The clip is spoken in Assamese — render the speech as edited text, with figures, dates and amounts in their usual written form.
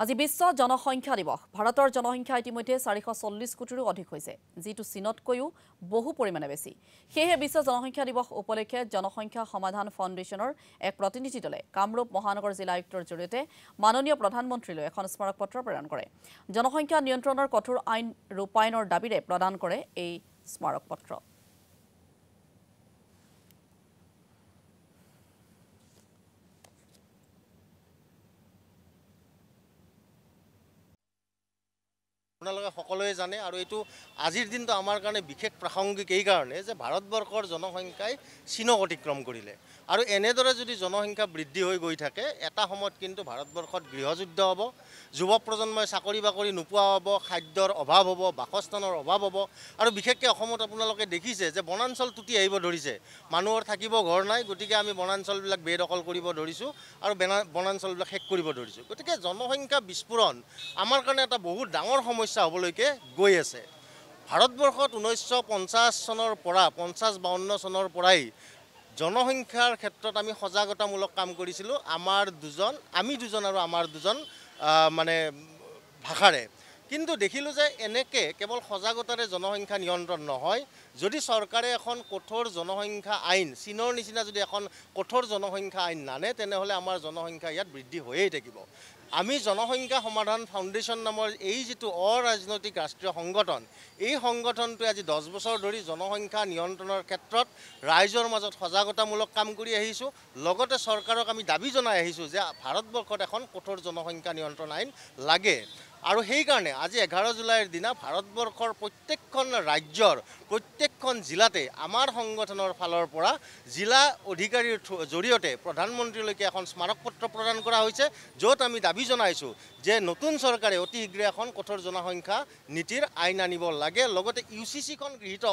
আজি বিশ্ব জনসংখ্যা দিৱস। ভাৰতৰ জনসংখ্যা ইতিমধ্যে 440 কোটিৰো অধিক হৈছে, যিটো চীনতকৈও বহু পৰিমাণে বেছি। সেয়েহে বিশ্ব জনসংখ্যা দিৱস উপলক্ষে জনসংখ্যা সমাধান ফাউণ্ডেশ্যনৰ এক প্ৰতিনিধি দলে কামৰূপ মহানগৰ জিলা আয়ুক্তৰ জৰিয়তে মাননীয় প্ৰধানমন্ত্ৰীলৈ এখন স্মাৰক পত্ৰ প্ৰেৰণ কৰে। জনসংখ্যা নিয়ন্ত্ৰণৰ কঠোৰ আইন ৰূপায়ণৰ দাবীৰে প্ৰদান কৰে এই স্মাৰক পত্ৰ। আপোনালোকে সকলোৱে জানে আৰু এইটো আজিৰ দিনটো আমাৰ কাৰণে বিশেষ প্ৰাসংগিক এই কাৰণে যে ভাৰতবৰ্ষৰ জনসংখ্যাই চীনক অতিক্ৰম কৰিলে আৰু এনেদৰে যদি জনসংখ্যা বৃদ্ধি হৈ গৈ থাকে এটা সময়ত কিন্তু ভাৰতবৰ্ষত গৃহযুদ্ধ হ'ব, যুৱ প্ৰজন্মই চাকৰি বাকৰি নোপোৱা হ'ব, খাদ্যৰ অভাৱ হ'ব, বাসস্থানৰ অভাৱ হ'ব আৰু বিশেষকৈ অসমত আপোনালোকে দেখিছে যে বনাঞ্চল তুতি আহিব ধৰিছে। মানুহৰ থাকিব ঘৰ নাই, গতিকে আমি বনাঞ্চলবিলাক বেদখল কৰিব ধৰিছোঁ আৰু বনাঞ্চলবিলাক শেষ কৰিব ধৰিছোঁ। গতিকে জনসংখ্যা বিস্ফোৰণ আমাৰ কাৰণে এটা বহুত ডাঙৰ সমস্যা হ'বলৈকে গৈ আছে। ভাৰতবৰ্ষত 1950 চনৰ পৰা 50-52 চনৰ পৰাই জনসংখ্যাৰ ক্ষেত্ৰত আমি সজাগতামূলক কাম কৰিছিলোঁ আমি দুজন আৰু আমাৰ দুজন মানে ভাষাৰে। কিন্তু দেখিলোঁ যে এনেকৈ কেৱল সজাগতাৰে জনসংখ্যা নিয়ন্ত্ৰণ নহয়, যদি চৰকাৰে এখন কঠোৰ জনসংখ্যা আইন, চীনৰ নিচিনা যদি এখন কঠোৰ জনসংখ্যা আইন নানে, তেনেহ'লে আমাৰ জনসংখ্যা ইয়াত বৃদ্ধি হৈয়ে থাকিব। আমি জনসংখ্যা সমাধান ফাউণ্ডেশ্যন নামৰ এই যিটো অৰাজনৈতিক ৰাষ্ট্ৰীয় সংগঠন, এই সংগঠনটোৱে আজি 10 বছৰ ধৰি জনসংখ্যা নিয়ন্ত্ৰণৰ ক্ষেত্ৰত ৰাইজৰ মাজত সজাগতামূলক কাম কৰি আহিছোঁ। লগতে চৰকাৰক আমি দাবী জনাই আহিছোঁ যে ভাৰতবৰ্ষত এখন কঠোৰ জনসংখ্যা নিয়ন্ত্ৰণ আইন লাগে। আৰু সেইকাৰণে আজি 11 জুলাইৰ দিনা ভাৰতবৰ্ষৰ প্ৰত্যেকখন ৰাজ্যৰ প্ৰত্যেকখন জিলাতে আমাৰ সংগঠনৰ ফালৰ পৰা জিলা অধিকাৰীৰ জৰিয়তে প্ৰধানমন্ত্ৰীলৈকে এখন স্মাৰক পত্ৰ প্ৰদান কৰা হৈছে, য'ত আমি দাবী জনাইছোঁ যে নতুন চৰকাৰে অতি শীঘ্ৰে এখন কঠোৰ জনসংখ্যা নীতিৰ আইন আনিব লাগে। লগতে UCC খন গৃহীত